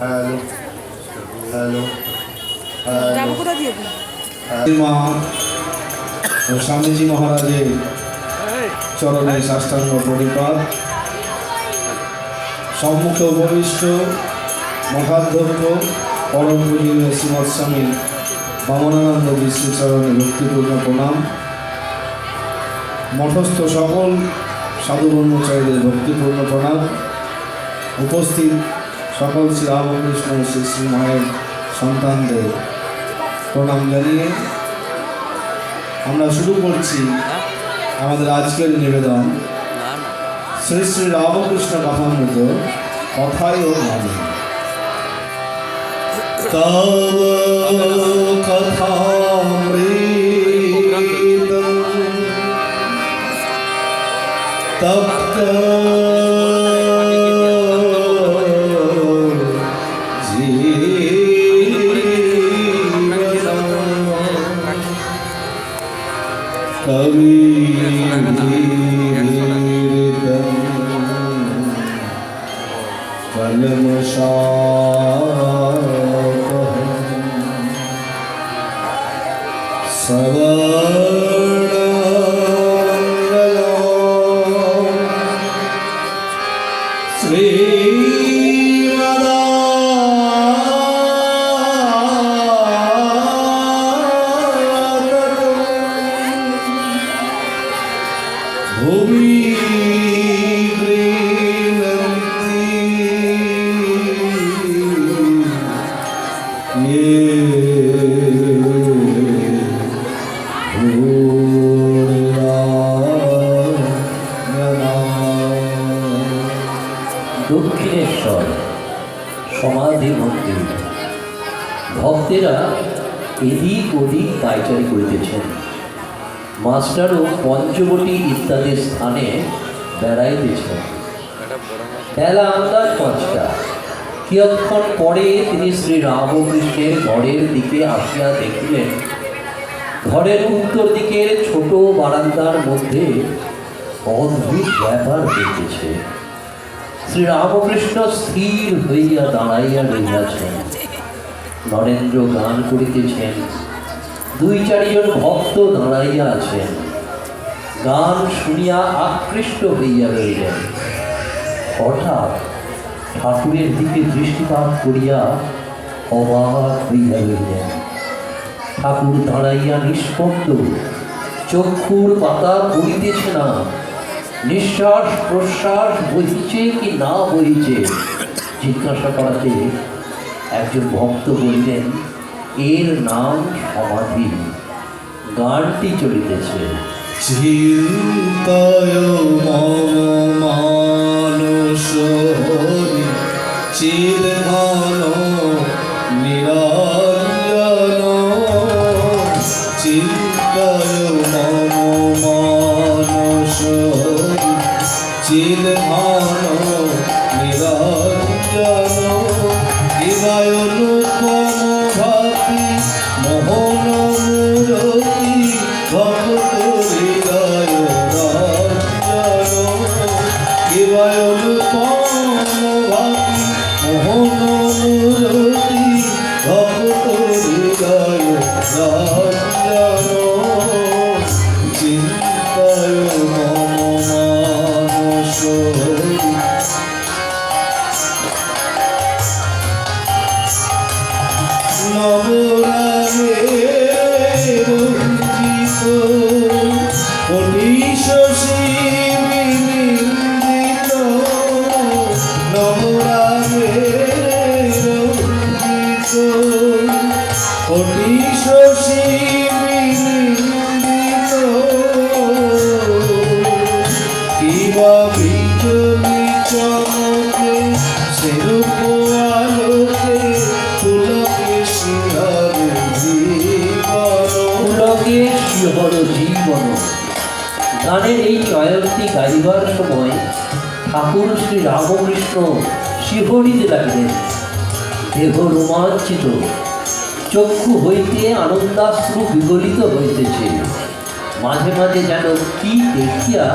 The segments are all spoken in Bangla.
হ্যালো হ্যালো মা ও স্বামীজি মহারাজের চরণে সাষ্টাঙ্গ পরিপাত, সম্মুখে উপবিষ্ট মঠাধ্যক্ষ পরম পূজনীয় শ্রীমৎ স্বামী বামনানন্দ বিশ্রী চরণে ভক্তিপূর্ণ প্রণাম, মঠস্থ সকল সাধু ব্রহ্মচারীদের ভক্তিপূর্ণ প্রণাম, উপস্থিত সকল শ্রী রামকৃষ্ণ শ্রী শ্রী মায়ের সন্তানদের প্রণাম জানিয়ে আমরা শুরু করছি আমাদের আজকের নিবেদন শ্রী শ্রী রামকৃষ্ণ কথামৃত কথায় ও মানে। তব কথামৃত তপ্ত দক্ষিণেশ্বর সমাধি মন্দির। ভক্তেরা এদিক ওদিক পাইচারি করিতেছেন, মাস্টারও পঞ্চবটি ইত্যাদি স্থানে বেড়াইতেছেন। বেলা আন্দাজ 5টা। কিয়ৎক্ষণ পরে তিনি শ্রী রামকৃষ্ণের ঘরের দিকে আসিয়া দেখিলেন, ঘরের উত্তর দিকের ছোট বারান্দার মধ্যে অদ্ভুত ব্যাপার হইতেছে। শ্রী রামকৃষ্ণ স্থির হইয়া দাঁড়াইয়া রইয়াছেন, নরেন্দ্র গান করিতেছেন, 2-4 জন ভক্ত দাঁড়াইয়া আছেন, গান শুনিয়া আকৃষ্ট হইয়া রইলেন। হঠাৎ ঠাকুরের দিকে দৃষ্টিপাত করিয়া অবাক হইয়া রইলেন। ঠাকুর দাঁড়াইয়া নিষ্পন্দ, চক্ষুর পাতা পড়িতেছে না, নিঃশ্বাস প্রশ্বাস বহিছে কি না বহিছে জিজ্ঞাসা করাতে একজন ভক্ত বললেন, এর নাম সমাধি। গানটি চলিতেছে, চিন্তায় মম মানস হরি চিদঘন নিরঞ্জন, চিন্তায় মম মানস হরি চিদঘন নিরঞ্জন, হৃদয় অনুপম ভাতি মোহন মূরতি ভক্ত হৃদয় রঞ্জন, হৃদয় অনুপম ভাতি মোহন মূরতি ভক্ত হৃদয় রঞ্জন, চিন্তায় মম মানস হরি গানের এই জয়ন্তী গাইবার সময় ঠাকুর শ্রী রামকৃষ্ণ শিহরিতে লাগলেন। দেহ রোমাঞ্চিত, চক্ষু হইতে আনন্দাশ্রু বিগলিত হইতেছে। মাঝে মাঝে যেন কি দেখিয়া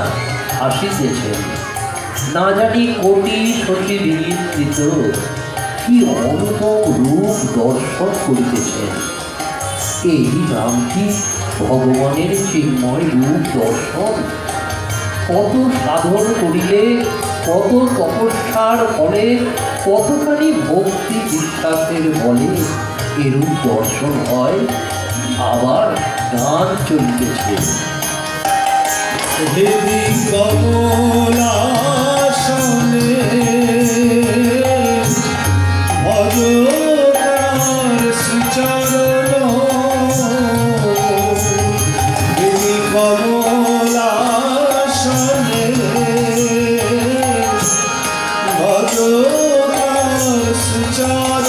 হাসিতেছেন, না জানি কোটি শশী বিনিদ্রিত কি অনুপম রূপ দর্শন করিতেছেন। এই নামটি ভগবানের চিন্ময় রূপ দর্শন। কত সাধন করিলে, কত তপস্যার ফলে, কতখানি ভক্তি বিশ্বাসের বলে এরূপ দর্শন হয়। আবার গান চলিতেছে। দেবী কমলাসনে ভজতার শ্রীচরণ, দেবী কমলাসনে ভজতার শ্রীচরণ।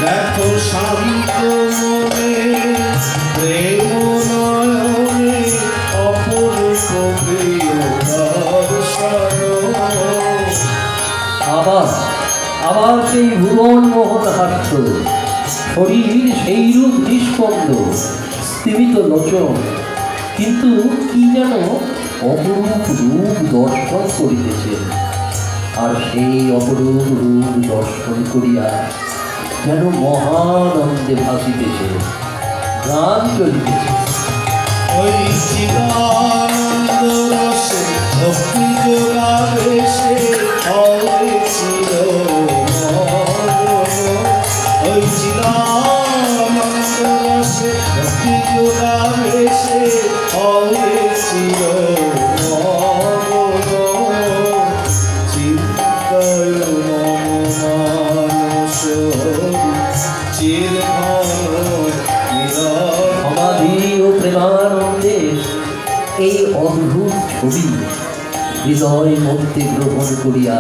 দেখো শান্ত মনে প্রেম নয়নে অপরূপ প্রিয় দর্শন। আবার সেই ভুবন মোহন হাস্য, শরীর সেই রূপ নিষ্পন্দ, স্থিমিত লোচন, কিন্তু কি যেন অপরূপ রূপ দর্শন করিতেছেন। আর সেই অপরূপ রূপ দর্শন করিয়া যেন মহানন্দে ভাসিতেছে। গান চলিতেছে। ওই চিদানন্দ রসে ভক্তি যোগাবেশে হয়েছিল মগ্ন। ওই চিদানন্দ রসে ভক্তি যোগাবেশে হয়েছিল মগ্ন। চিন্তায় মম মানস চিরঘন সমাধি ও প্রেমানন্দে এই অদ্ভুত ছবি হৃদয় মধ্যে গ্রহণ করিয়া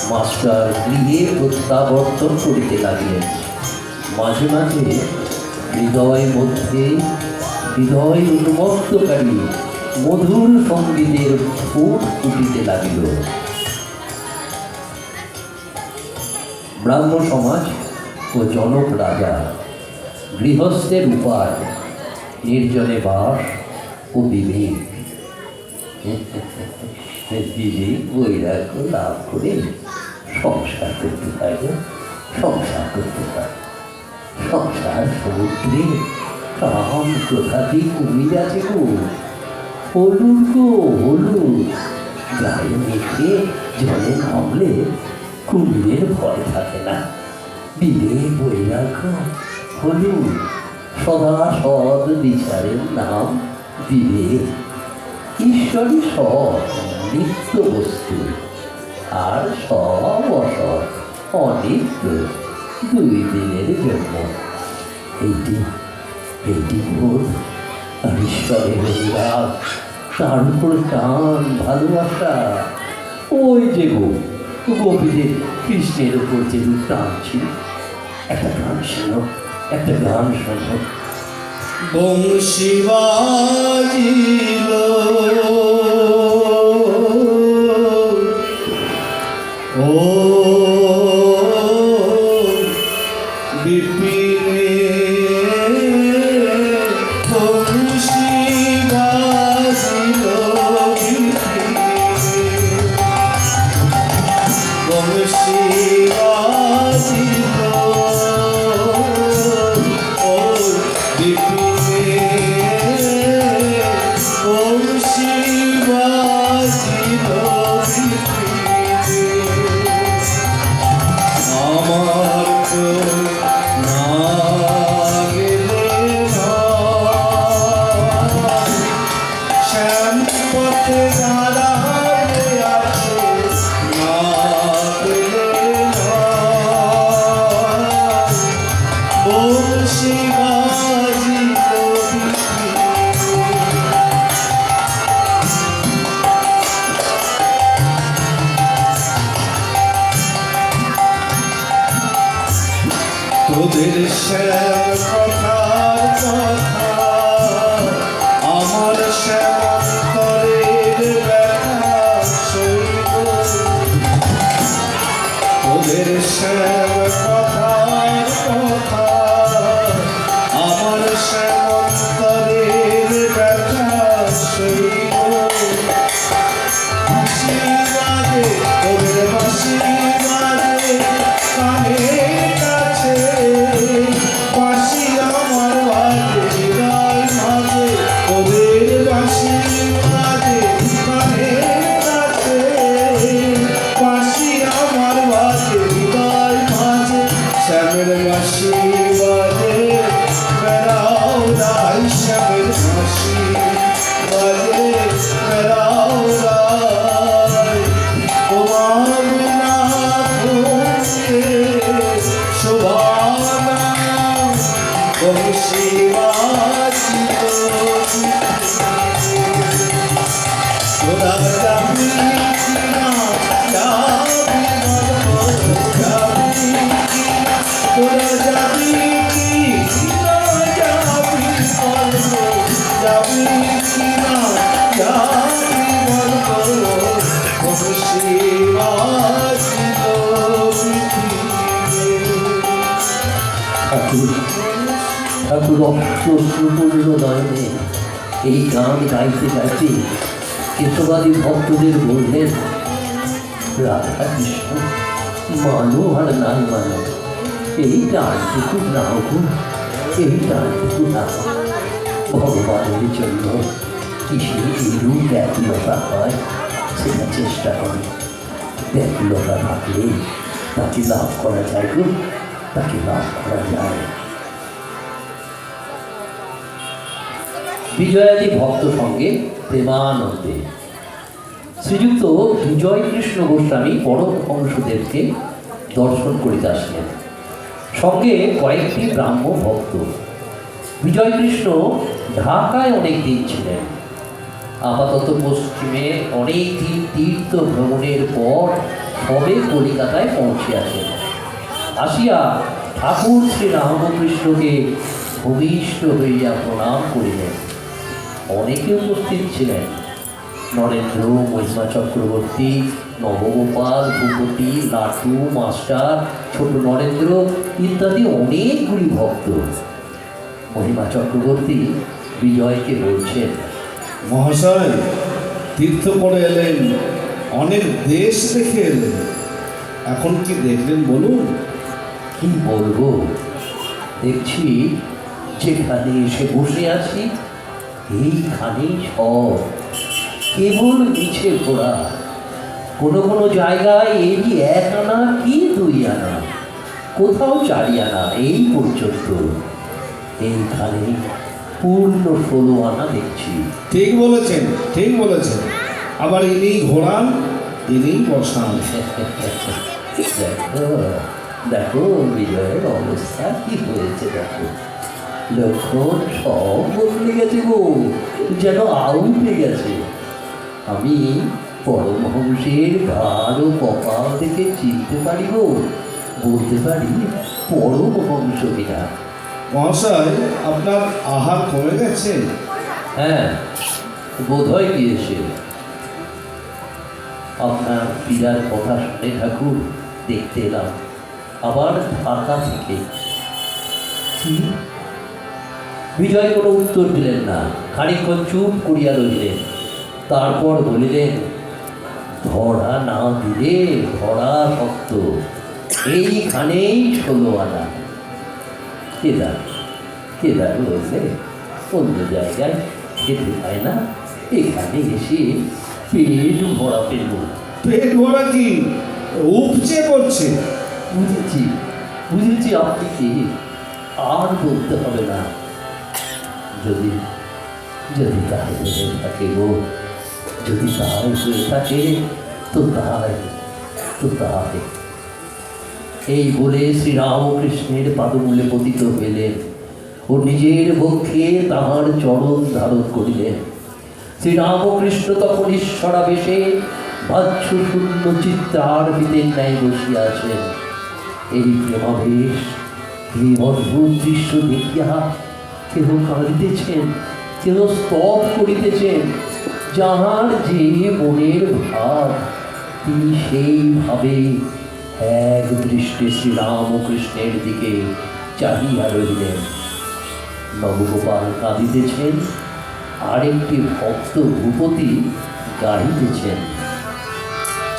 মাস্টার গৃহে প্রত্যাবর্তন করিতে লাগিলেন। মাঝে মাঝে হৃদয় মধ্যে হৃদয় উন্মত্তকারী মধুর সঙ্গীতের ফুট ফুটিতে লাগিল। ব্রাহ্ম সমাজ ও জনক রাজা, গৃহস্থের উপায়, নির্জনে বাস ও বিবেক। বিবেক বৈরাগ্য লাভ করে সংসার করতে পারে, সংসার করতে পারে। সংসার সমুদ্রে কাম প্রথাতি কুমির আছে গো, হলুদ গো হলুদ। গায়ে মেখে জলে নামলে কুমিরের ভয় থাকে না। বিবেক বৈরাগ্য হলুদ, সদা সদ বিচারের নাম বিবেক। ঈশ্বরই সৎ নিত্য বস্তু, আর সব অসৎ অনিত্য, দুই দিনের জন্য। এইটি ভোর আর ঈশ্বরের রাগ, তার উপর টান ভালোবাসা। ওই যে গোপীদের কৃষ্ণের উপর যে টান ছিল। একটা গান শোনো, একটা গান শোনো। বংশী বাজিল ও বিপিনে, বংশী বাজিল বিপিনে, বংশী বাজিল ও বিপিনে, বংশী বাজিল বিপিনে। আমার তো না গেলে নয়, শ্যাম পথে দাঁড়াবে আছে, না গেলে নয়, বংশী বাজিল তোদের শ্যাম কথার কথা হাসি বাজে বেড়াও রায় তোমার না খুঁজে শোভানা বংশী বাজিত তোরা যাবি কিনা যাবি তোরা যাবি কিনা যাবি যাবি কিনা যাবি বংশী বাজিত ঠাকুর ঠাকুর অশ্রুপূর্ণ নয়নে এই গান গাইতে গাইতে কেশবাদী ভক্তদের বললেন, রাধা কৃষ্ণ মানো আর নাই মানো, এই গানটুকু নাও গো, এই গানটুকু নাও। ভগবানের জন্য কিসের এরূপ ব্যাকুলতা হয় সেটা চেষ্টা করে। ব্যাকুলতা থাকলে তাকে লাভ করা যায় গো, তাকে লাভ করা যায়। বিজয়াদি ভক্ত সঙ্গে প্রেমানন্দে শ্রীযুক্ত বিজয় কৃষ্ণ গোস্বামী পরমহংসদেবকে দর্শন করিতে আসলেন, সঙ্গে কয়েকটি ব্রাহ্ম ভক্ত। বিজয় কৃষ্ণ ঢাকায় অনেক দিন ছিলেন। আপাতত পশ্চিমে অনেক দিন তীর্থ ভ্রমণের পর সবে কলিকাতায় পৌঁছিয়াছেন। আসিয়া ঠাকুর শ্রী রামকৃষ্ণকে ভূমিষ্ঠ হইয়া প্রণাম করিলেন। অনেকে উপস্থিত ছিলেন। নরেন্দ্র, মহিমা চক্রবর্তী, নবগোপাল, ভূপতি, লাটু, মাস্টার, ছোট নরেন্দ্র ইত্যাদি অনেকগুলি ভক্ত। মহিমা চক্রবর্তী বিজয়কে বলছেন, মহাশয় তীর্থ করে এলেন, অনেক দেশ দেখে এলেন, এখন কি দেখলেন বলুন? কি বলবো, দেখছি যেখানে এসে বসে আছি এইখানেই সব কেবল মিছে ঘোরা। কোনো কোনো জায়গায় এরই 1 আনা কি 2 আনা, কোথাও 4 আনা, এই পর্যন্ত। এইখানে পূর্ণ 16 আনা দেখছি। ঠিক বলেছেন, ঠিক বলেছেন। আবার ইনি ঘোরান, ইনি বসান। দেখো দেখো বিজয়ের অবস্থা কি হয়েছে, দেখো লক্ষণ সব বদলে গেছে গো, যেন আউটে গেছে। আমি পরমহংসের ঘাড় ও কপাল থেকে চিনতে পারি গো, বলতে পারি পরমহংস কিনা। মহাশয় আপনার আহার কমে গেছে? হ্যাঁ, বোধ হয় গিয়েছে। আপনার পীড়ার কথা শুনে ঠাকুর দেখতে এলাম, আবার ঢাকা থেকে। কি? বিজয় কোনো উত্তর দিলেন না, খানিকক্ষণ চুপ করিয়া রইলেন। তারপর বলিলেন, ধরা না দিলে ধরা শক্ত, এইখানেই 16 আনা। কেদার রয়েছে, অন্য জায়গায় খেতে পায় না, এখানে এসে পেট ভরা পেল। পেট ভরা কি উপচে পড়ছে? বুঝেছি আপনি কি, আর বলতে হবে না। যদি যদি তাই হয়ে থাকে গো, যদি তাই হয়ে থাকে তো তাই। এই বলে শ্রীরামকৃষ্ণের পাদমূলে পতিত হইলেন ও নিজের বক্ষে তাহার চরণ ধারণ করিলেন। শ্রীরামকৃষ্ণ তখন ঈশ্বরাবেশে বাহ্য শূন্য চিত্তার পিতের ন্যায় বসিয়া আছেন। এই প্রেমাবেশ, এই অদ্ভুত দৃশ্য দেখিয়া কেহ কাঁদিতেছেন, কেহ স্তব করিতেছেন। যাহার যে মনের ভাব, তিনি সেইভাবে এক দৃষ্টে শ্রীরামকৃষ্ণের দিকে চাহিয়া রইলেন। নবগোপাল কাঁদিতেছেন, আরেকটি ভক্ত ভূপতি গাহিতেছেন,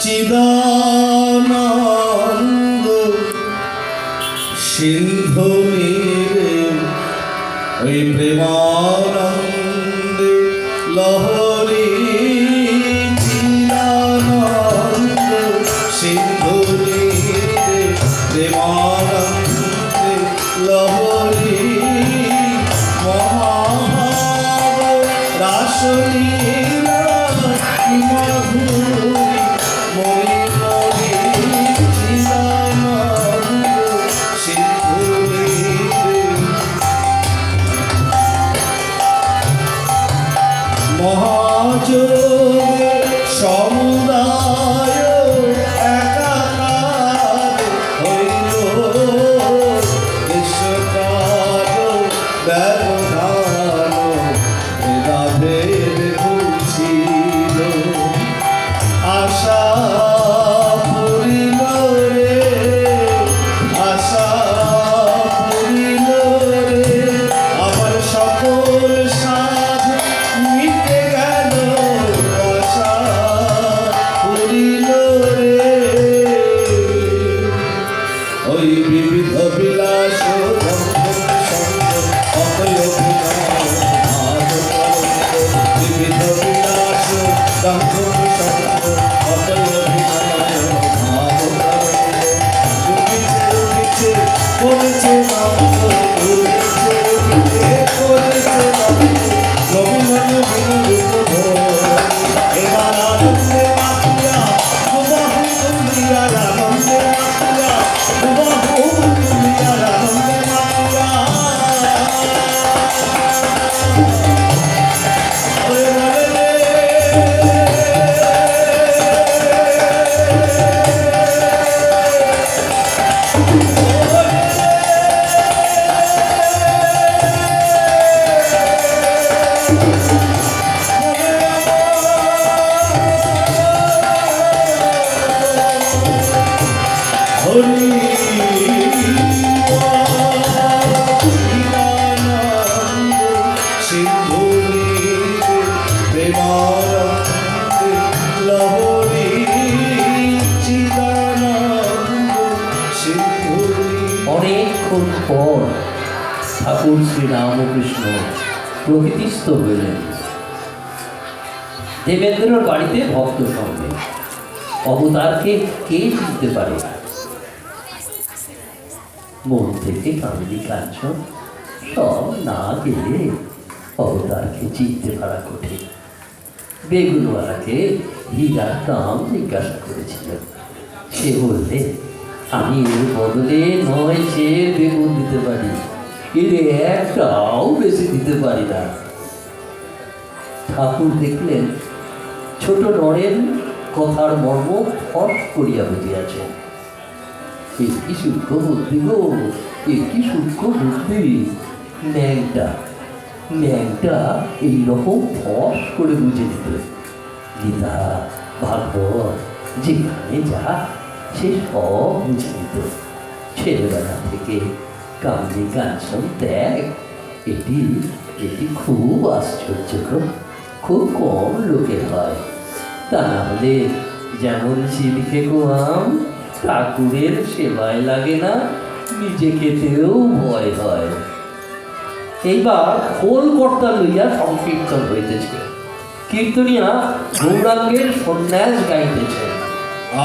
চিদানন্দ সিন্ধু নীরে ওই প্রেমানন্দে লহরী। চিদানন্দ সিন্ধু নীরে প্রেমানন্দে লহরী। মহাভাব রাসলীলা মাধুরী মরি মরি চিদানন্দ সিন্ধুরে মহাযোগে সমুদায় একাকার হইল বিশ্বকাল ব্যবধান ভেদাভেদ ঘুচিল আশা পুরিল রে আশা পুরিল রে আমার সকল সাধ মিটে গেল আশা পুরিল রে ওই বিবিধ বিলাস বিবিধ বিলাস করেছে এবার আনন্দে মাতিয়া দুবাহু দুনিয়ার আনন্দে মাতিয়া দুবাহু দুনিয়ার আনন্দে মাতিয়া ওরে বলে হরি সিন্ধুরি প্রেমানন্দে লহরি চিদানন্দ সিন্ধুরি অনেকক্ষণ পর ঠাকুর শ্রীরামকৃষ্ণ প্রকৃতিস্থ হইলেন দেবেন্দ্রর বাড়িতে ভক্ত সঙ্গে। অবতারকে কে চিনতে পারে? মন থেকে কামিনী কাঞ্চন সব না গেলে অবতারকে চিনতে পারা কঠিন। বেগুনওয়ালাকে হীরার দাম জিজ্ঞাসা করেছিল। সে বললে, আমি এর বদলে 9 চেয়ে বেগুন দিতে পারি, এর একটাও বেশি দিতে পারি না। ঠাকুর দেখলেন ছোট নরেন কথার মর্ম ফট করিয়া বুঝিয়াছেন। একটি সূক্ষ্ম বুদ্ধি গো, একটি সূক্ষ্ম বুদ্ধি। ন্যাংটা এইরকম ফস করে বুঝে দিত। গীতা ভাগবত যেখানে যা সে সব বুঝে নিত। ছেলেবেলা থেকে কামিনী কাঞ্চন ত্যাগ, এটি খুব আশ্চর্যকর, খুব কম লোকের হয়। তা না হলে যেমন শিলকে আম ঠাকুরের সেবায় লাগে না, নিজে খেতেও ভয় হয়। এইবার খোল কর্তা লইয়া সংকীর্তন হইতেছে। কীর্তনিয়া গৌরাঙ্গের সন্ন্যাস গাইতেছে।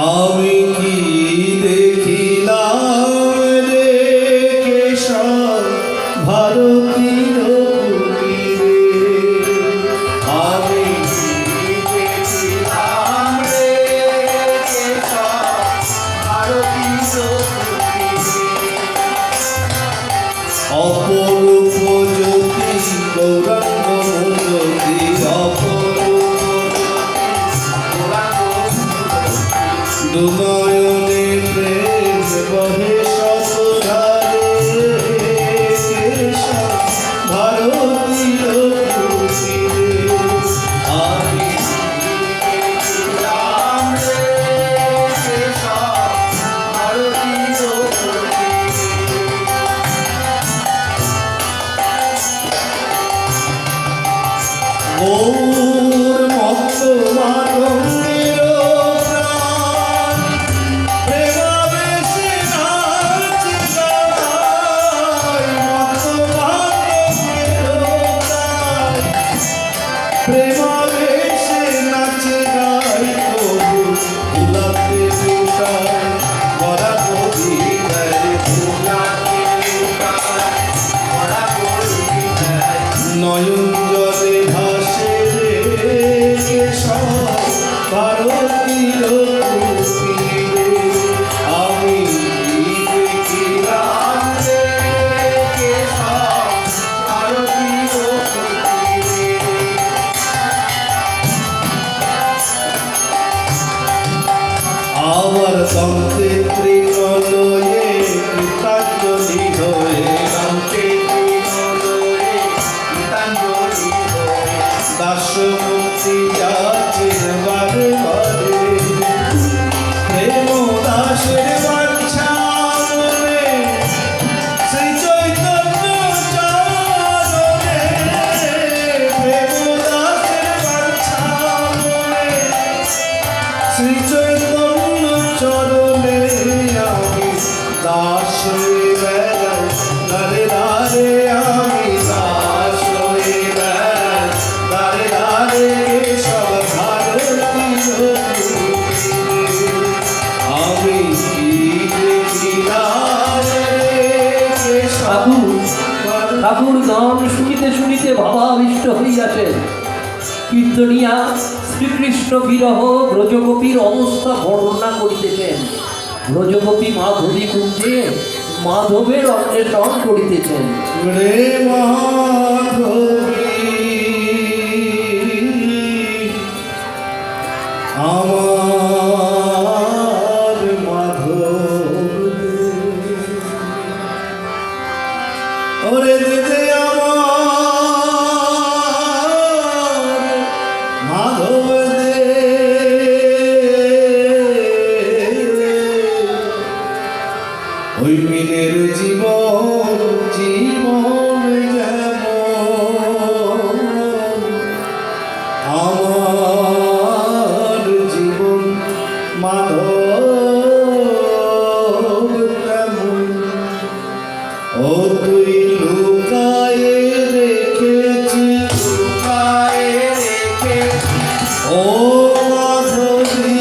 আমি কি দেখিলাম রে কেশব ভারতীর কুটিরে, আমি কি দেখিলাম রে কেশব ভারতীর কুটিরে, অপরূপ জ্যোতি গৌরাঙ্গ জ্যোতি দুনয়নে প্রেম বহে শতধারে, কেশব ভারতীর কুটিরে, আমি দেখিলাম রে কেশব ভারতীর কুটিরে। গৌর মত্ত মাতঙ্গের প্রাণ, প্রেমাবেশে নাচ গায়, মত্ত মাতঙ্গের প্রাণ, প্রেমাবেশে নাচ গায়, তবু ভুলাতে লুটায়, মরা কবি দেয় ভুলাতে লুটায়, মরা কবি দেয়, নয়ন জলে ভাসে দন্তে ত্রিনলয়ে কৃতাঞ্জলি হয়ে দন্তে ত্রিনলয়ে কৃতাঞ্জলি হয়ে দাসমূর্তি যাচ্ছে বারে বারে প্রেম দাসের বাঞ্ছা মনে শ্রী চৈতন্য চরণে প্রেম দাসের বাঞ্ছা মনে শ্রী চৈতন্য চরণে আমি দাস হয়ে বেড়াই দারে দারে আমি দাস হয়ে বেড়াই দারে দারে সব ভারতীয় আমি কি দেখিলাম রে ঠাকুর গান শুনিতে শুনিতে ভাবাবিষ্ট হইয়াছেন। কীর্তনিয়া শ্রীকৃষ্ণ বিরহ ব্রজগোপীর অবস্থা বর্ণনা করিতেছেন। ব্রজগোপী মাধবী কুঞ্জে মাধবের অন্বেষণ করিতেছেন। রে মাধবী আমার মাধবী ওরে দিদি আমার মাধব দে ওই মিনের জীবন জীবন যেমন আমার জীবন মাধব তেমন ও তুই লুকায়ে রেখেছিস লুকায়ে রেখেছিস ও মাধবী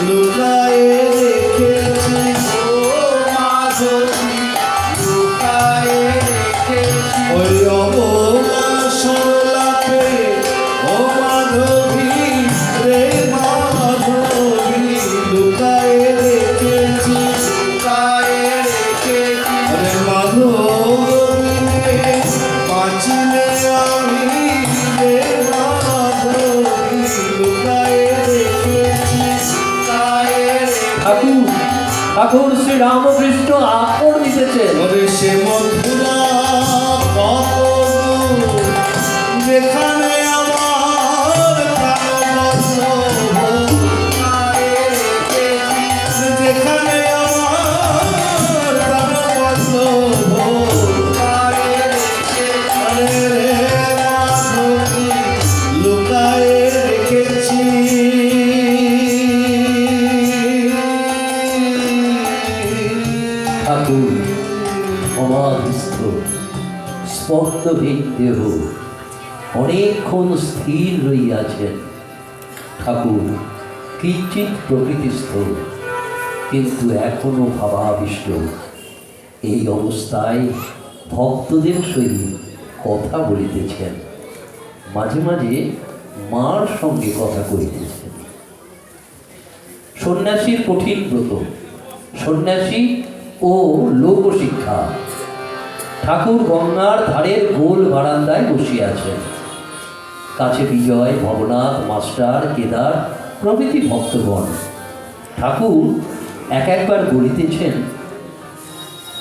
লুকায়ে রেখেছিস ও মাধবী লুকায়ে রেখেছিস ওই অবসরলাকে ও মাধবী রে মাধবী লুকায়ে রেখেছিস লুকায়ে রেখেছিস রে মাধবী বাঁচলে আমি রে মাধবী লুকায়ে রেখেছিস লুকায়ে ঠাকুর শ্রী রামকৃষ্ণ আকর দিতেছেন। ওরে সে মধুরা কত দূর যেখানে আমার প্রাণবদ্ধ যেখানে আমার প্রাণবদ্ধ আরে রে মাধবী লুকায়ে রেখেছি ঠাকুর অবাধিস্থ স্পর্শহীন দেহ অনেকক্ষণ স্থির রইয়াছেন। ঠাকুর কিঞ্চিৎ প্রকৃতিস্থ, কিন্তু এখনো ভাবাবিষ্ট। এই অবস্থায় ভক্তদের সহিত কথা বলিতেছেন, মাঝে মাঝে মার সঙ্গে কথা করিতেছেন। সন্ন্যাসীর কঠিন ব্রত, সন্ন্যাসী ও লোকশিক্ষা। ঠাকুর গঙ্গার ধারের গোল বারান্দায় বসিয়াছেন। কাছে বিজয়, ভবনাথ, মাস্টার, কেদার প্রভৃতি ভক্তগণ। ঠাকুর একবার বলিতেছেন,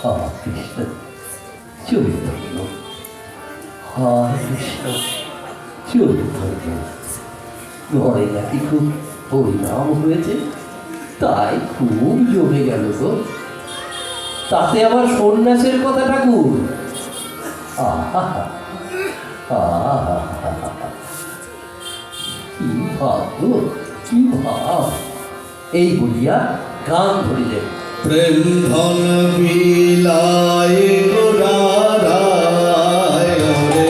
হা কৃষ্ণ চৈতন্য, হা কৃষ্ণ চৈতন্য। ঘরে নাকি খুব হরিনাম হয়েছে, তাই খুব জমে গেল তো। তাতে আবার সন্ন্যাসের কথা ঠাকুর, আহা আহা কি ভাব গো, কি ভাব। এই বলিয়া গান ধরিলেন। প্রেম ধন বিলায় গোড়ারায় ওরে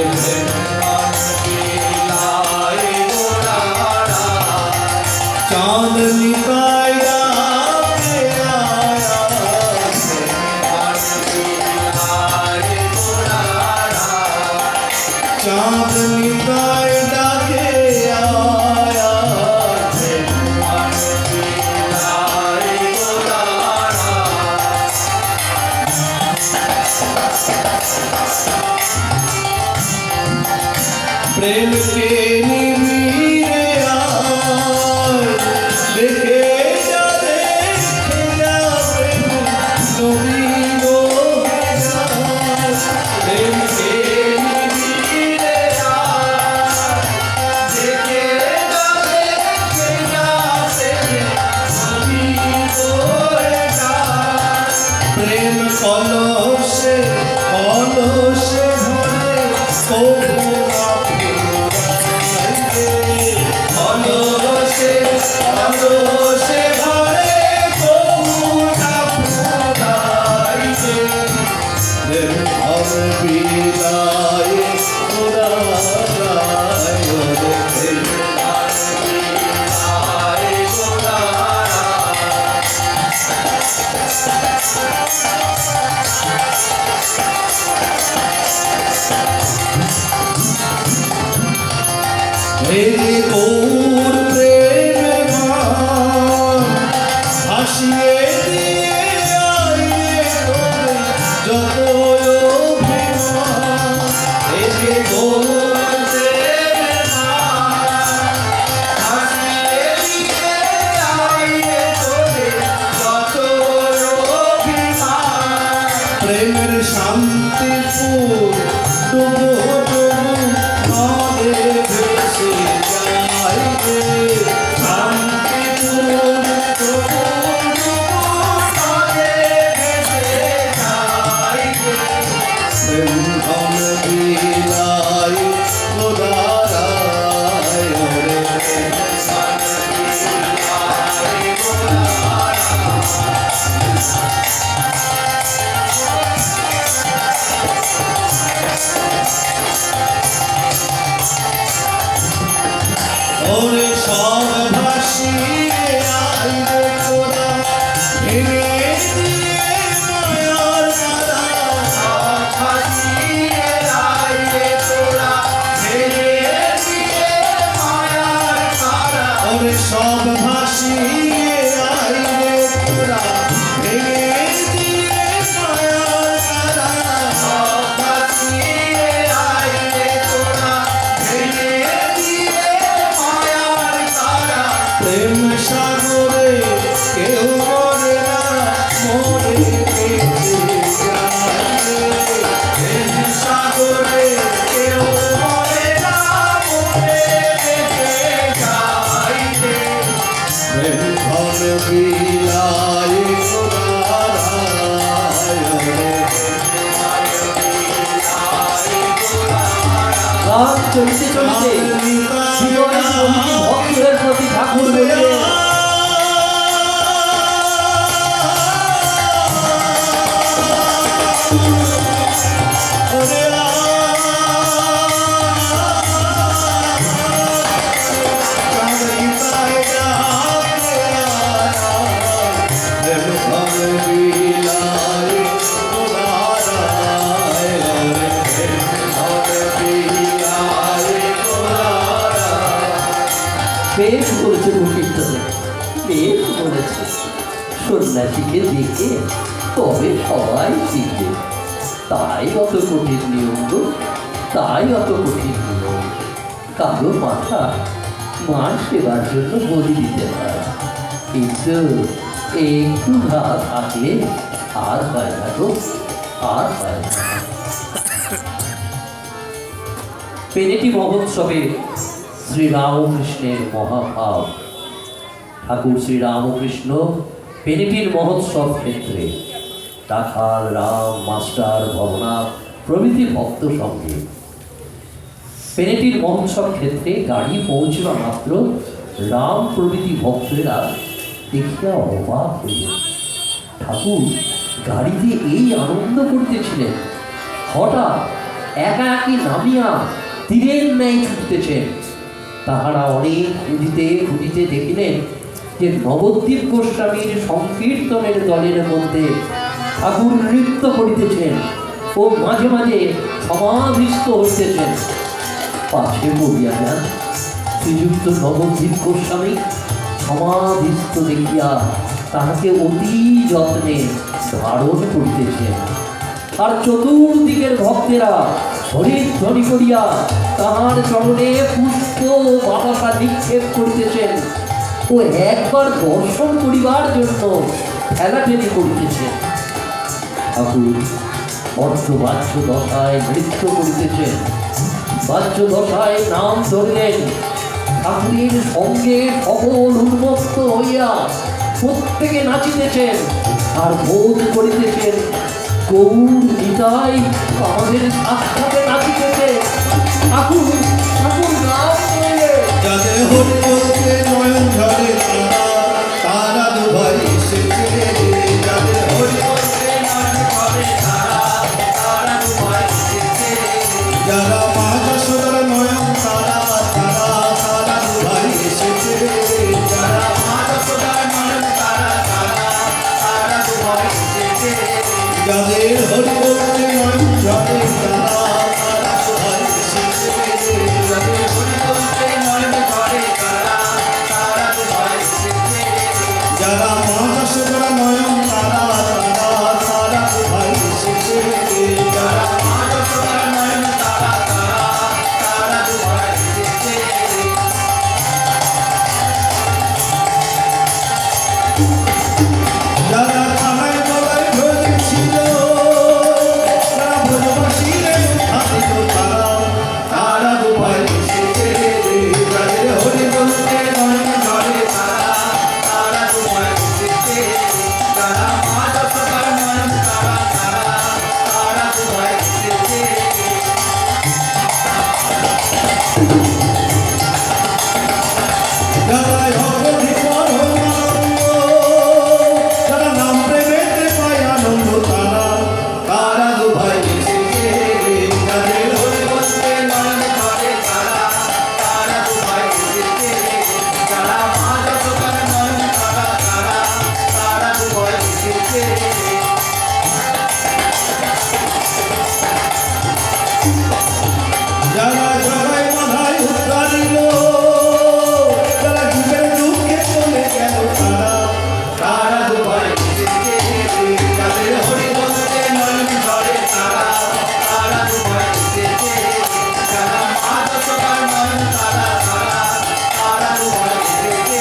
চাঁদনি পায়রা চাঁদনি পায় ডাকে আয়া प्रेम के निमीरे आए देखे जा देखे কলসে কলসে ভরে তবু না ফুরাইবে। কলসে কলসে ভরে তবু না ফুরাইবে। প্রেম ঘর বিলায় ফুরায় ওরে প্রেম ঘর বিলায় এই তোর প্রেমের গান ভাসিয়ে দিয়ে আইলে তোরে যত অভিমান। এই যে তোর প্রেমের গান ভাসিয়ে দিয়ে আইলে তোরে যত অভিমান। প্রেমের শান্তিপুর ডুবো ডুবো নদে ভেসে যাইবে। শান্তিপুর ডুবো ডুবো নদে ভেসে যাইবে। প্রেম ধন বিলায় গোদারায় ওরে প্রেম ধন বিলায় ওরে সব ভাসিয়ে আইবে তোরা ভেঙে দিয়ে মায়ার মালা। সব ভাসিয়ে আইবে তোরা ভেঙে দিয়ে মায়ার মালা। ওরে সব ভাসিয়ে আইবে তোরা ভেঙে দিয়ে মায়ার মালা। সব ভাসিয়ে আইবে তোরা ভেঙে দিয়ে মায়ার মালা। প্রেম সাগরে কেউ মরে না, মরে বেঁচে যাইবে। প্রেম সাগরে কেউ মরে না, মরে বেঁচে যাইবে। প্রেম ধন বিলায় গোদারায় ওরে গান চলতে চলতে জীবনের প্রতিটি ভক্তের প্রতি ঠাকুর বললেন, বেশ বলেছে কীর্তনে, বেশ বলেছে। সন্ন্যাসীকে দেখে তবে সবাই শিখবে। তাই অত কঠিন নিয়ম গো, তাই অত কঠিন নিয়ম। কারো মাথা মার সেবার জন্য বলি দিতে হয়, কিন্তু একটু ঘা থাকলে আর হয় না গো, আর হয় না। পেনেটি মহোৎসবে শ্রীরামকৃষ্ণের মহাভাব। ঠাকুর শ্রীরামকৃষ্ণ পেনেটির মহোৎসব ক্ষেত্রে রাখাল, রাম, মাস্টার, ভবনাথ প্রভৃতি ভক্ত সঙ্গে পেনেটির মহোৎসব ক্ষেত্রে গাড়ি পৌঁছবা মাত্র রাম প্রভৃতি ভক্তেরা দেখিয়া অবাক হইল। ঠাকুর গাড়িতে এই আনন্দ করিতেছিলেন, হঠাৎ একাকী নামিয়া তীরের ন্যায় ছুটতেছেন। তাহারা অনেক খুঁজিতে খুঁজিতে দেখিলেন যে নবদ্বীপ গোস্বামীর সংকীর্তনের দলের মধ্যে ঠাকুর নৃত্য করিতেছেন ও মাঝে মাঝে সমাধিস্থ হইতেছেন। পাশে পড়িয়া যান শ্রীযুক্ত নবদ্বীপ গোস্বামী সমাধিস্থ দেখিয়া তাহাকে অতি যত্নে ধারণ করিতেছেন, আর চতুর্দিকের ভক্তেরা হরিধ্বনি করিয়া তাহার চরণে পুষ্প বাতাসা নিক্ষেপ করিতেছেন ও একবার দর্শন করিবার জন্য ঠেলাঠেলি করিতেছেন। ঠাকুর অর্ধবাহ্য দশায় নৃত্য করিতেছেন, বাহ্য দশায় নাম ধরলেন। ঠাকুরের সঙ্গে সকল উন্মত্ত হইয়া প্রত্যেকে নাচিতেছেন আর বোধ করিতেছেন গৌর নিতাই আমাদের সাক্ষাতে নাচিতেছে। ঠাকুর ঠাকুর নাম করলে যাদের হরি বলতে নয়ন ঝরে তারা, তারা দুভাই এসেছে। যাদের হরি বলতে নয়ন ঝরে তারা, তারা দুভাই এসেছে। যারা মা যশোদার নয়ন তারা, তারা, তারা দুভাই এসেছে। যারা মা যশোদার নয়ন তারা, তারা, তারা দুভাই এসেছে। যাদের হরি বলতে নয়ন ঝরে তারা, তারা দুভাই এসেছে। যাদের হরি বলতে নয়ন ঝরে তারা, তারা দুভাই এসেছে। যারা মা যশোদার নয়ন তারা, তারা, তারা দুভাই এসেছে। যারা মা যশোদার নয়ন তারা, তারা, তারা দুভাই এসেছে। যারা থানায় বলায় ধরেছিল, যারা ভোজবাসীরে হাতিল তারা, তারা দুভাই এসেছে। যাদের হরি বলতে নয়ন ঝরে তারা, তারা দুভাই এসেছে। যারা মা যশোদার নয়ন তারা, তারা, তারা দুভাই এসেছে। যারা অবধি পরমানন্দ, যারা নাম প্রেমেতে পায় আনন্দ তারা, তারা দুভাই এসেছে। যাদের হরি বলতে নয়ন ঝরে তারা, তারা দুভাই এসেছে। যারা মা যশোদার নয়ন তারা, তারা, তারা দুভাই এসেছে। যারা জগায় মাথায় উদ্ধারিল, যারা যুগের দুঃখে চলে গেল তারা, তারা দুভাই এসেছে। যাদের হরি বলতে নয়ন ঝরে তারা, তারা দুভাই এসেছে। যারা মা যশোদার নয়ন তারা, তারা, তারা দুভাই এসেছে।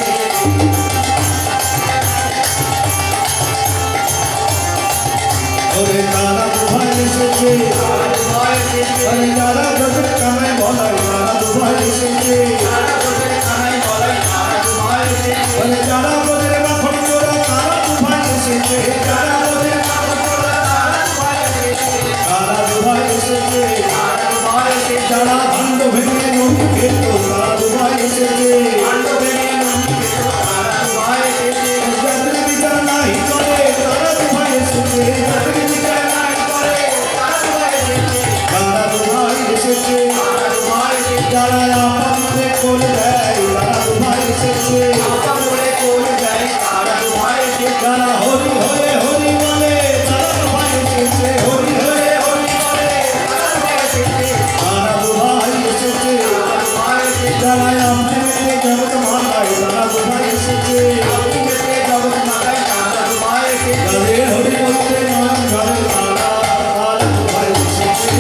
ওরে তারা দুভাই এসেছে, তারা দুভাই এসেছে। আরে যারা ব্রজের কানায় বলায় তারা দুভাই এসেছে, তারা ব্রজের কানায় বলায় তারা দুভাই এসেছে। আরে যারা ব্রজের মাখন চোরা তারা দুভাই এসেছে, যারা ব্রজের মাখন চোরা তারা দুভাই এসেছে। তারা দুভাই এসেছে, তারা দুভাই এসেছে। যারা ভাণ্ড ভেঙে নদী খেত তারা দুভাই এসেছে, ভাণ্ড ভেঙে নদী খেত তারা দুভাই এসেছে। যাদের বিচার নাই করে তারা দুভাই এসেছে, যাদের বিচার নাই করে তারা দুভাই এসেছে। তারা দুভাই এসেছে, তারা দুভাই এসেছে। যারা আপনকে করে দেয় তারা দুভাই এসেছে, আপনকে করে দেয় তারা দুভাই এসেছে। যারা হরি হরে হরি বলে তারা দুভাই এসেছে, হরি হরে হরি বলে তারা দুভাই এসেছে। তারা দুভাই এসেছে, তারা দুভাই এসেছে। যারা আপনি মেতে জগৎ মাতায় তারা দুভাই এসেছে, আপনি মেতে জগৎ মাতায় তারা দুভাই এসেছে। যাদের হরি বলতে নয়ন ঝরে তারা, তারা দুভাই এসেছে।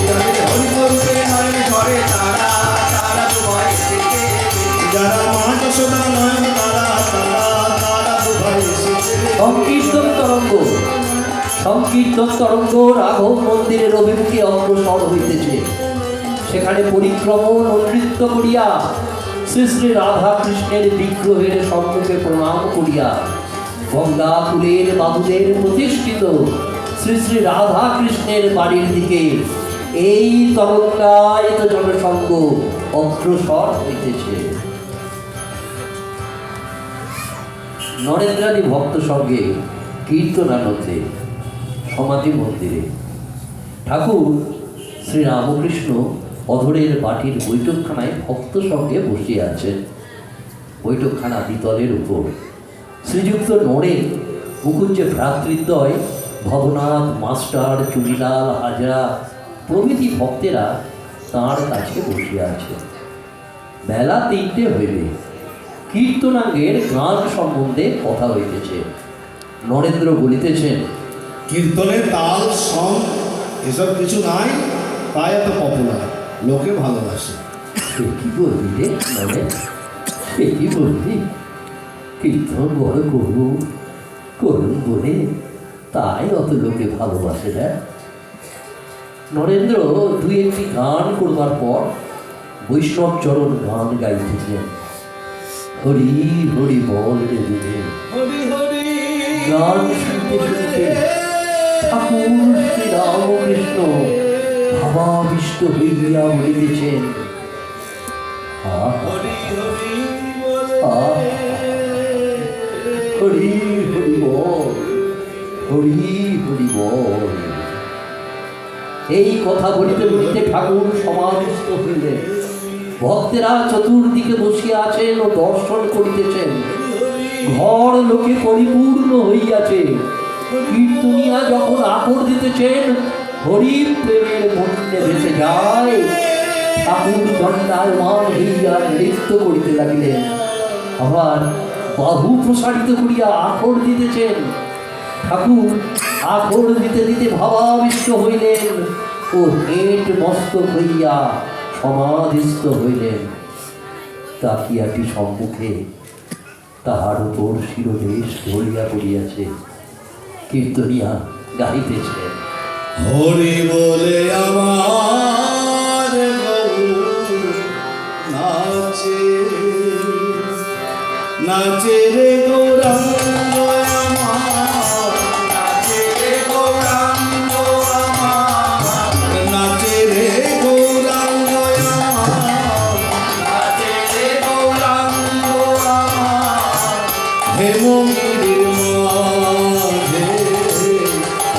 যাদের হরি বলতে নয়ন ঝরে তারা, তারা দুভাই এসেছে। যারা মা যশোদার নয়ন তারা, তারা, তারা দুভাই এসেছে। সংকীর্তন তরঙ্গ সংকীর্তন তরঙ্গ রাঘব মন্দিরের অভিমুখে অগ্রসর হইতেছে। সেখানে পরিক্রমণ ও নৃত্য করিয়া শ্রী শ্রী রাধা কৃষ্ণের বিগ্রহের সম্মুখে প্রণাম করিয়া গঙ্গাপুরের বাবুদের প্রতিষ্ঠিত শ্রী শ্রী রাধা কৃষ্ণের বাড়ির দিকে এই তরঙ্গায়িত জনসংঘ অগ্রসর হইতেছে। নরেন্দ্রাদি ভক্ত সঙ্গে কীর্তনানন্দে সমাধি মন্দিরে ঠাকুর শ্রী রামকৃষ্ণ অধরের বাটির বৈঠকখানায় ভক্ত সঙ্গে বসিয়া আছেন। বৈঠকখানা দ্বিতলের উপর শ্রীযুক্ত নরেন মুকুজ্জে ভ্রাতৃদ্বয় ভবনাথ মাস্টার চুনিলাল হাজরা প্রভৃতি ভক্তেরা তাঁর কাছে বসিয়া আছে। বেলা 3টে হইবে। কীর্তনাঙ্গের গান সম্বন্ধে কথা হইতেছে। নরেন্দ্র বলিতেছেন, কীর্তনের তাল সং এসব কিছু নাই, তাই এত পপুলার, লোকে ভালোবাসে। সে কি বলবি রে নরেন, সে কি বলবি? কীর্তন বড় করুন করুন বলে তাই অত লোকে ভালোবাসে না। নরেন্দ্র দুই একটি গান করবার পর বৈষ্ণব চরণ গান গাইতেছেন। হরি হরি বল রে দিনে। হরি হরি গান শুনতে শুনতে ঠাকুর শ্রী রামকৃষ্ণ ভাবাবিষ্ট হইয়া বলিতেছেন, আহা, আহা, হরি হরি বল, হরি হরি বল। এই কথা বলিতে বলিতে ঠাকুর সমাধিস্থ হইলেন। ভক্তেরা চতুর্দিকে বসিয়া আছেন ও দর্শন করিতেছেন। ঘর লোকে পরিপূর্ণ হইয়াছে। কীর্তনিয়া যখন আকর দিতেছেন, হরি প্রেমের মধ্যে ভেসে যায়। ঠাকুর দণ্ডায়মান হইয়া নৃত্য করিতে লাগিলেন। আবার বাহু প্রসারিত করিয়া আকর দিতেছেন। ঠাকুর আকর দিতে দিতে ভাবাবিষ্ট হইলেন ও হেঁট মস্তক হইয়া সমাধিস্থ হইলেন। তাকিয়াটি সম্মুখে, তাহার উপর শিরদেশ ধরিয়া পড়িয়াছে। কীর্তনিয়া গাইতেছেন, হরি বলে আমার গৌর নাচে, নাচে রে গৌরাঙ্গ আমার, নাচে রে গৌরাঙ্গ আমার, নাচে রে গৌরাঙ্গ আমার, নাচে রে গৌরাঙ্গ আমার। হে মন্দির মাঝে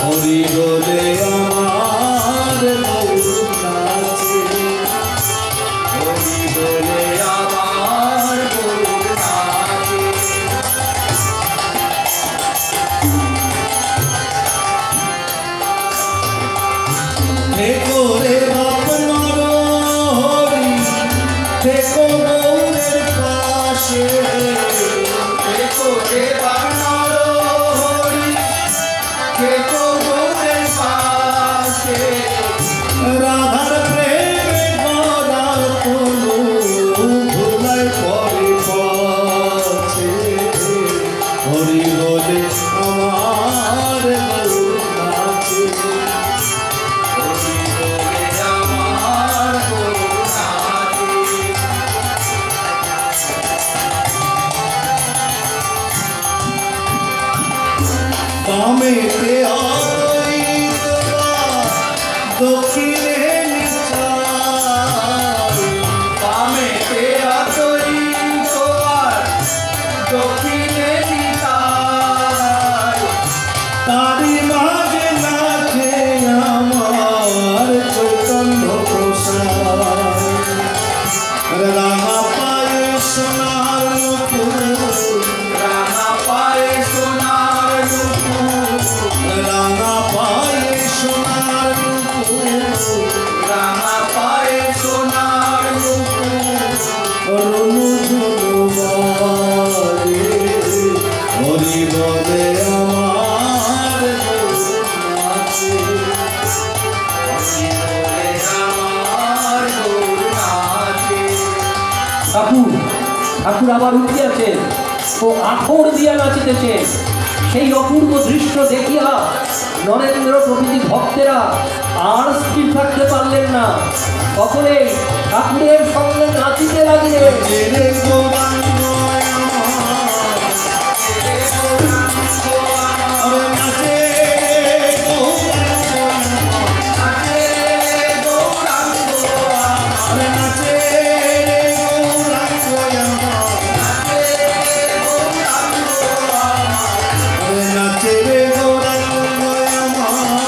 হরি বলে আমার গৌর নাচে, হরি বলে আমার গৌর নাচে। দেখো রে বাপনার হরি, দেখো গৌরের পাশে, দেখো রে বাপনার হরি, দেখো গৌরের পাশে। রাধার প্রেমে গড়া তনু ভুলাই পরে পাছে, হরি বলে আমার গৌর নাচে, হরি বলে আমার গৌর নাচে। বামেতে অদ্বৈত দক্ষিণে নিচাই, বামেতে অদ্বৈত দক্ষিণে নিচাই। তারি মাঝে নাচে আমার চৈতন্য প্রসাদ, রাঙা পায়ে সোনার মুকুট, রাঙা পায়ে সোনার মুকুট, রাঙা পায়ে সোনার মুকুট, রাঙা পায়ে সোনার মুকুট। অরুণ ঝুলু বারে, হরি বলে আমার গৌর নাচে, হরি বলে আমার গৌর নাচে। ঠাকুর ঠাকুর আবার উঠিয়াছেন ও আখর দিয়া নাচিতেছেন। সেই অপূর্ব দৃশ্য দেখিয়া নরেন্দ্র প্রভৃতি ভক্তেরা আর স্থির থাকতে পারলেন না। সকলেই ঠাকুরের সঙ্গে নাচিতে লাগিলেন। রে গৌরাঙ্গ আমার, রে গৌরাঙ্গ আমার, নাচে রে গৌরাঙ্গ আমার, নাচে রে গৌরাঙ্গ আমার, নাচে রে গৌরাঙ্গ আমার, নাচে রে গৌরাঙ্গ আমার, নাচে রে গৌরাঙ্গ আমার,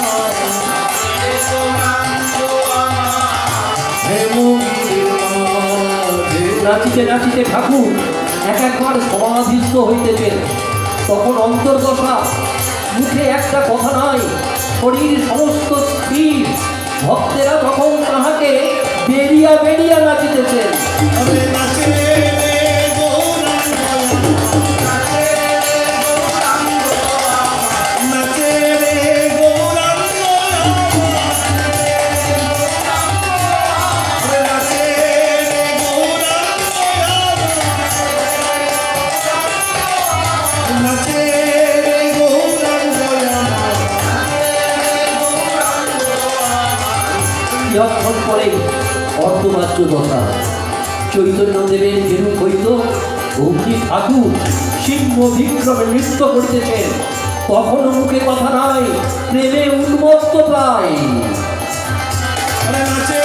রে গৌরাঙ্গ আমার। হে মন্দির মাঝে নাচিতে নাচিতে ঠাকুর একবার সমাধিস্থ হইতেছেন। তখন অন্তর্দশা, মুখে একটা কথা নাই, শরীর সমস্ত স্থির। ভক্তেরা তখন তাহাকে বেরিয়া বেরিয়া নাচিতেছেন। আরে নাচে রে গৌরাঙ্গ আমার, নাচে রে গৌরাঙ্গ আমার, নাচে রে গৌরাঙ্গ আমার, আরে নাচে রে গৌরাঙ্গ আমার, নাচে রে গৌরাঙ্গ আমার। যখন পরে অর্ধবাচ্য দশা, চৈতন্যদেবের যেরূপ হইত অগ্নি ঠাকুর সিংহ বিক্রমে নৃত্য করিতেছেন। কখনো মুখে কথা নাই, প্রেমে উন্মত্ত প্রায়। আরে নাচে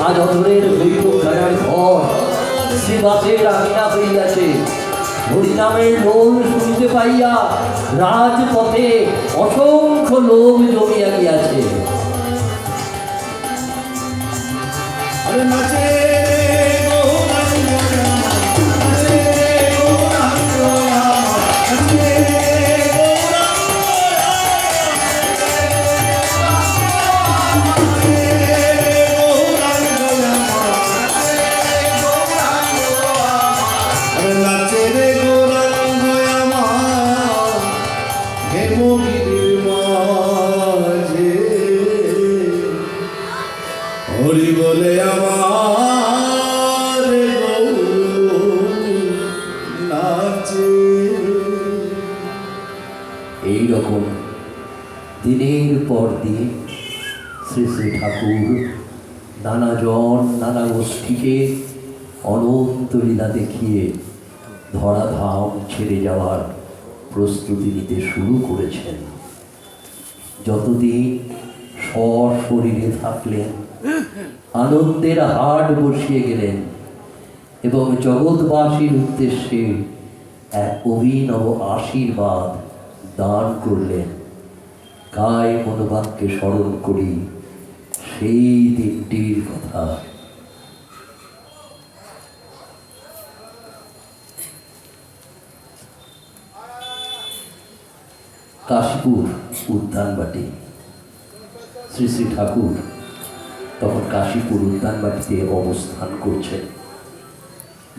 আজ অধরের বৈঠকখানার ঘর শ্রীবাসের আমিনা হইয়াছে। হরিনামের লোল শুনিতে পাইয়া রাজপথে অসংখ্য লোক জমিয়া গিয়াছে। আরে নাচে হরি বলে আমার নাচে। এইরকম দিনের পর দিন শ্রী শ্রী ঠাকুর নানা জন নানা গোষ্ঠীকে অনন্ত লীলা দেখিয়ে ধরাধাম ছেড়ে যাওয়ার প্রস্তুতি নিতে শুরু করেছেন। যতদিন সশরীরে থাকলেন আনন্দের হাট বসিয়ে গেলেন এবং জগৎবাসীর উদ্দেশ্যে এক অভিনব আশীর্বাদ দান করলেন। কায় মনোবাক্যে স্মরণ করি সেই দিনটির কথা। কাশীপুর উদ্যানবাটি। শ্রী শ্রী ঠাকুর তখন কাশীপুর উদ্যানবাটিতে অবস্থান করছেন।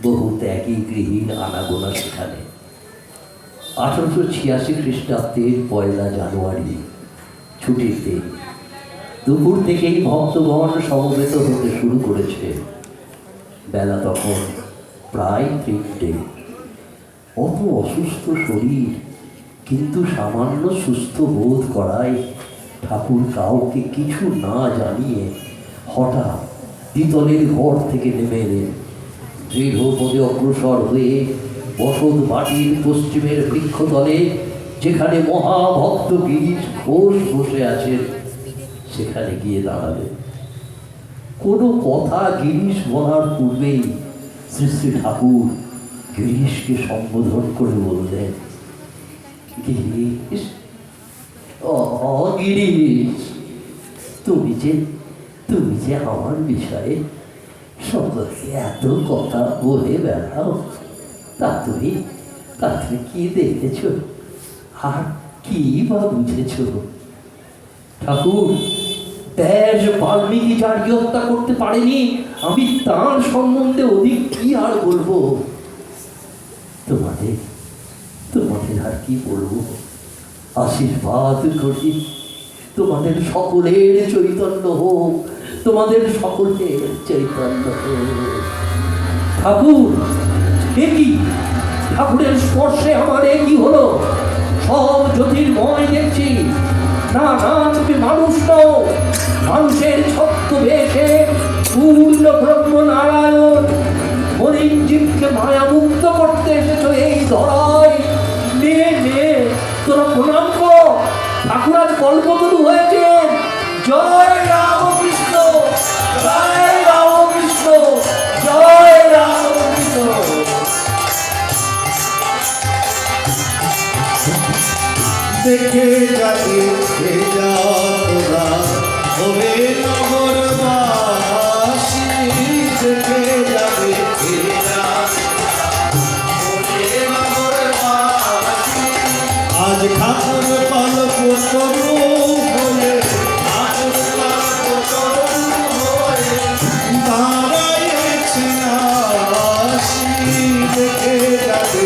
বহু ত্যাগী গৃহীর আনাগোনা সেখানে। 1886 খ্রিস্টাব্দের 1 জানুয়ারি ছুটির দিন দুপুর থেকেই ভক্তগণ সমবেত হতে শুরু করেছে। বেলা তখন প্রায় 3টে। অত অসুস্থ শরীর, কিন্তু সামান্য সুস্থ বোধ করায় ঠাকুর কাউকে কিছু না জানিয়ে হঠাৎ দ্বিতলের ঘর থেকে নেমে এলেন। দৃঢ়পদে অগ্রসর হয়ে বসত বাটির পশ্চিমের বৃক্ষতলে, যেখানে মহাভক্ত গিরিশ ঘোষ বসে আছেন, সেখানে গিয়ে দাঁড়ালেন। কোনো কথা গিরিশ বলার পূর্বেই শ্রী শ্রী ঠাকুর গিরিশকে সম্বোধন করে বললেন, গিরিশ, গিরিশ, তুমি যে আমার বিষয়ে সকলকে এত কথা বলে বেড়াও, তা তুমি কি দেখেছ আর কি বা বুঝেছ? ঠাকুর, ব্যাস বাল্মীকি যার হত্যা করতে পারেনি, আমি তার সম্বন্ধে অধিক কি আর বলবো? তোমাদের আর কি বলবো? আশীর্বাদ করি তোমাদের সকলের চৈতন্য হোক, তোমাদের সকলের চৈতন্য হোক। ঠাকুর, এ কি? ঠাকুরের স্পর্শে আমার এ কি হলো? সব জ্যোতির্ময় দেখছি। না, তুমি মানুষ নও। মানুষের ছদ্মবেশে পূর্ণ ব্রহ্ম নারায়ণ মলিন জীবকে মায়া মুক্ত করতে এসেছ এই ধরায়। নে তোরা প্রণাম কর। ঠাকুর আজ কল্পতরু হয়েছেন। জয় রামকৃষ্ণ, জয় রামকৃষ্ণ, জয় রামকৃষ্ণ। দেখে যাবে তোরা হবে নগরবাসী, দেখে যাবে আজ ঠাকুর পালক তরু হয়ে দাঁড়াইছে আসি, দেখে যাবে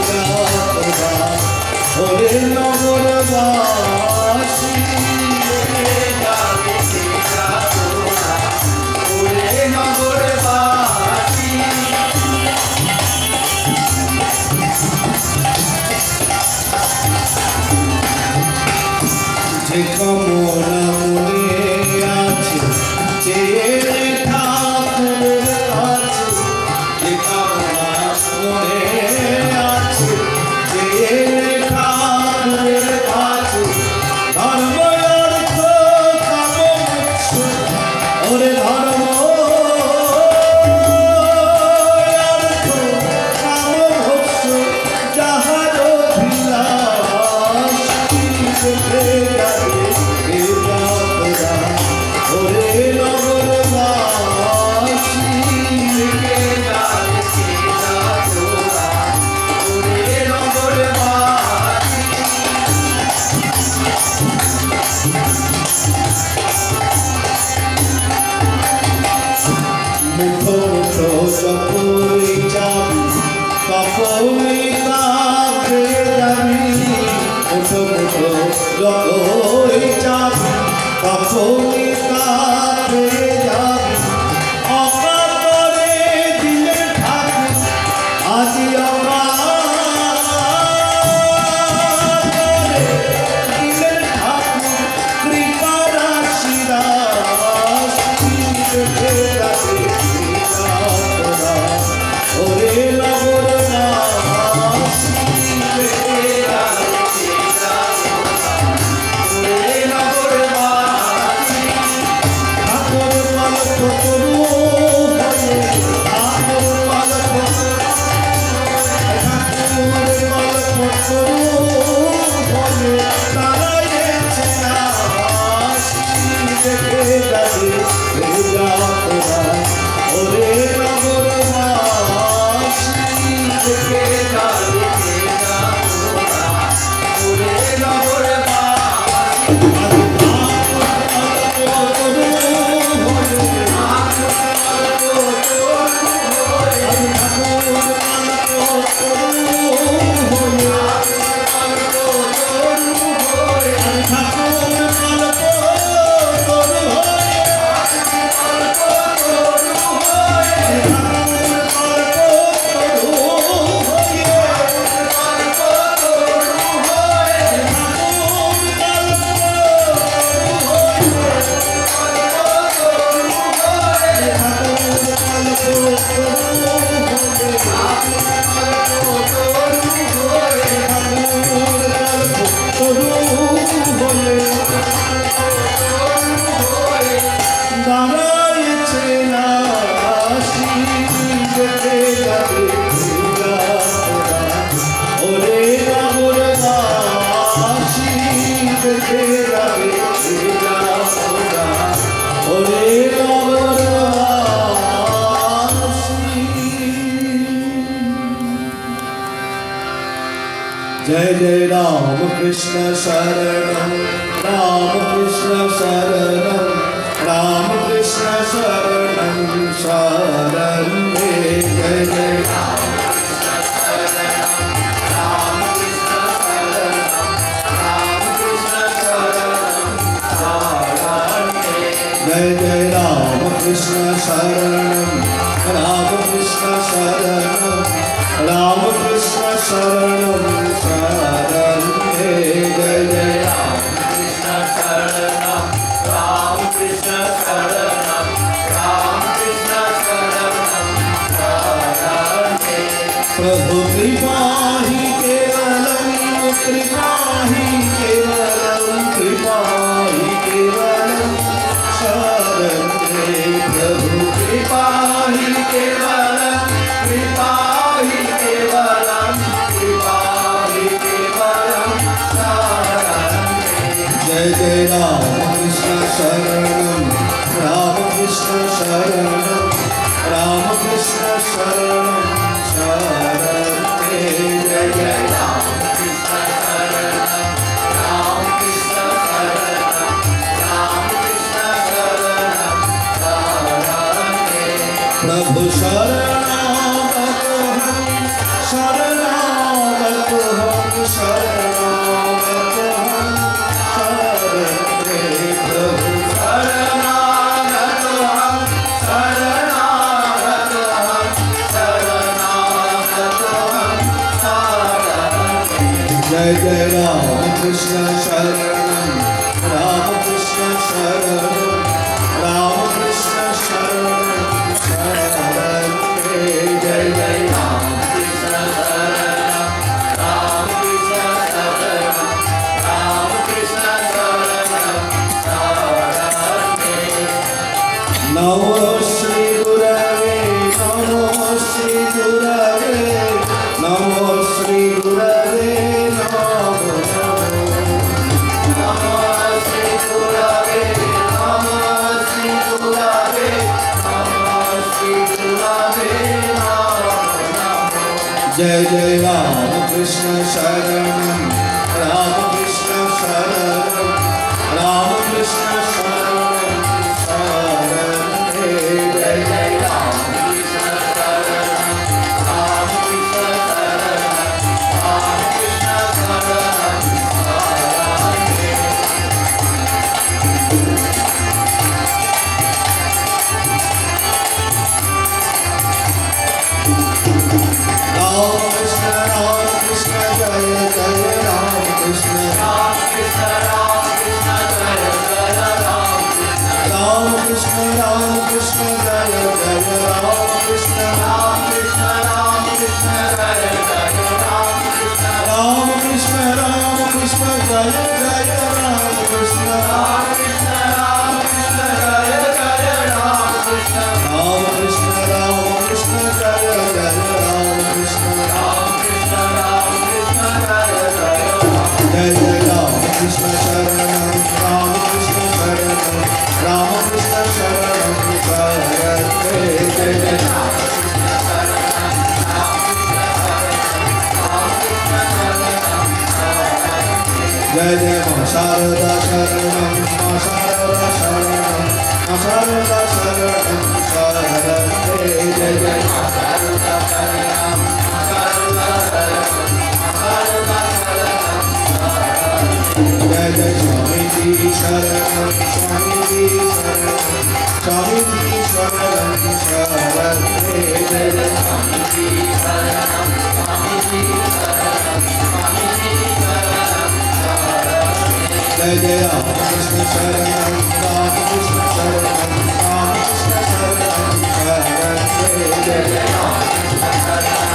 তোরা ওরে নগরবাসী, দেখে যাবে ওরে কামনা মনে আছে চেয়ে ঠাকুরের কাছে, যে কামনা মনে আছে চেয়ে ঠাকুরের কাছে, ধর্ম অর্থ কাম মোক্ষ, ওরে ধর্ম অর্থ কাম মোক্ষ যাহার অভিলাষ, দেখে যাবে এ যাত্রা ওরে নগরবাসী, দেখে যাবে এ যাত্রা ওরে নগরবাসী। মুঠো মুঠো যতই যাবি ততই কাছে যাবি, মুঠো মুঠো যতই যাবি ততই কাছে যাবি, অকাতরে দিলে ঠাকুর আজি অকাতরে দিলে ঠাকুর কৃপার আশীর্বাদ, দেখে যাবে যাত্রা ওরে নগরবাসী, দেখে যাবে যাত্রা ওরে নগরবাসী। ঠাকুর পালক করু হয়ে, ঠাকুর পালক করু, ঠাকুর পালক করু হয়ে দাঁড়াইছে আশি, দেখে যাবে এ যাত্রা ওরে নগরবাসী, দেখে যাবে এ যাত্রা ওরে নগরবাসী। দাঁড়াইছে আশি, দেখে যাবে যাত্রা ওরে নগরবাসী, দেখে যাবে যাত্রা ওরে নগরবাসী। जय जय राम कृष्ण शरणं राम कृष्ण शरणं राम कृष्ण शरणं शरणे, जय जय राम कृष्ण शरणं राम कृष्ण शरणं राम कृष्ण शरणं शरणे, जय जय राम कृष्ण शरणं राम कृष्ण शरणं राम कृष्ण शरणं शरणे, जय जय राम कृष्ण शरणं राम कृष्ण शरणं राम कृष्ण शरणं शरणे। प्रभु कृपा ही केवलं, कृपा ही केवलं, कृपा ही केवलं शरणे, प्रभु कृपा ही केवलं, कृपा ही केवलं, कृपा ही केवलं शरणे, जय जय राम कृष्ण शरणं राम कृष्ण शरणं राम कृष्ण शरणं शरणे, जय जय राम कृष्ण शरणं राम कृष्ण शरणं राम कृष्ण शरणं शरणे। प्रभु शरणागत हम, शरणागत हम, शरणागत हम शरणे, प्रभु शरणागत हम, शरणागत हम, शरणागत हम शरणे, जय जय राम कृष्ण शरणं राम शरणं रामकृष्ण शरणं शरणं जय जय रामकृष्ण शरणं रामकृष्ण शरणं रामकृष्ण शरणं शरणं नमो श्री गुरवे नमो श्री गुरवे नमो श्री गुरवे नमो जय जय राम कृष्ण शरणं राम कृष्ण शरणं राम कृष्ण शरणं शरणं जय जय राम कृष्ण शरणं राम कृष्ण शरणं राम कृष्ण शरणं राम कृष्ण जय जय राम कृष्ण राम कृष्ण जय जय राम कृष्ण राम कृष्ण जय जय राम कृष्ण राम कृष्ण जय जय राम कृष्ण राम कृष्ण जय जय राम कृष्ण राम कृष्ण जय जय राम कृष्ण राम कृष्ण जय जय राम कृष्ण जय जय राम कृष्ण शरणं राम कृष्ण शरणं राम कृष्ण शरणं शरणं जय जय राम कृष्ण शरणं राम कृष्ण शरणं जय जय मां शारदा शरणं मां शारदा शरणं मां शारदा शरणं शरणं जय जय मां शारदा शरणं मां शारदा शरणं जय जय स्वामी जी शरणं स्वामी जी शरणं स्वामी जी शरणं शरणं जय जय स्वामी जी शरणं स्वामी जी शरणं स्वामी जी शरणं जय जय राम कृष्ण शरणं राम कृष्ण शरणं राम कृष्ण शरणं शरणं जय जय राम कृष्ण शरणं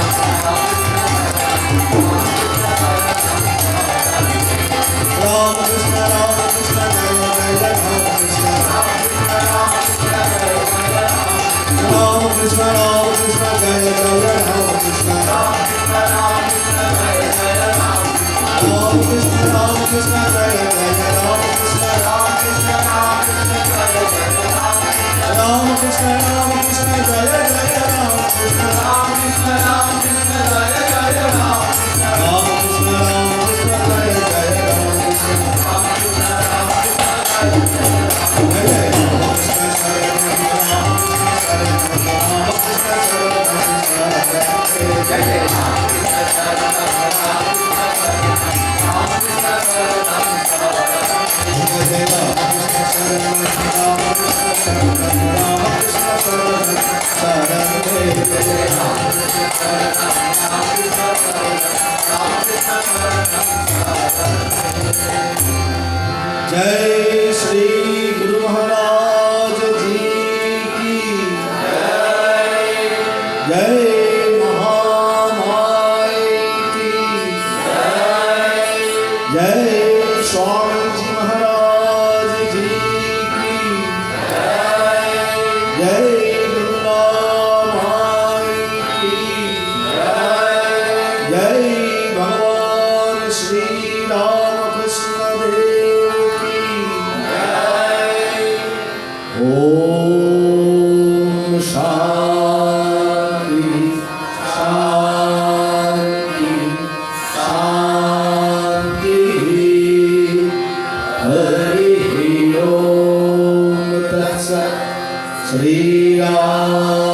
राम कृष्ण जय जय राम कृष्ण राम कृष्ण जय जय राम कृष्ण राम कृष्ण जय जय राम कृष्ण राम कृष्ण जय जय राम कृष्ण राम कृष्ण जय जय राम कृष्ण राम कृष्ण जय जय राम कृष्ण जय जय राम कृष्ण शरणं राम कृष्ण शरणं राम कृष्ण शरणं जय जय राम कृष्ण शरणं राम कृष्ण शरणं राम कृष्ण शरणं जय जय राम कृष्ण शरणं राम कृष्ण शरणं राम कृष्ण शरणं शरणं जय जय राम कृष्ण शरणं राम कृष्ण शरणं राम कृष्ण शरणं जय श्री गुरु महाराज जी की जय महामाई की जय स्वामी जी महाराज जी की जय दुर्गा माई की जय भगवान श्री राम कृष्ण देव की ओम शांति शांति शांति हरि ओम तत्सत् श्री राम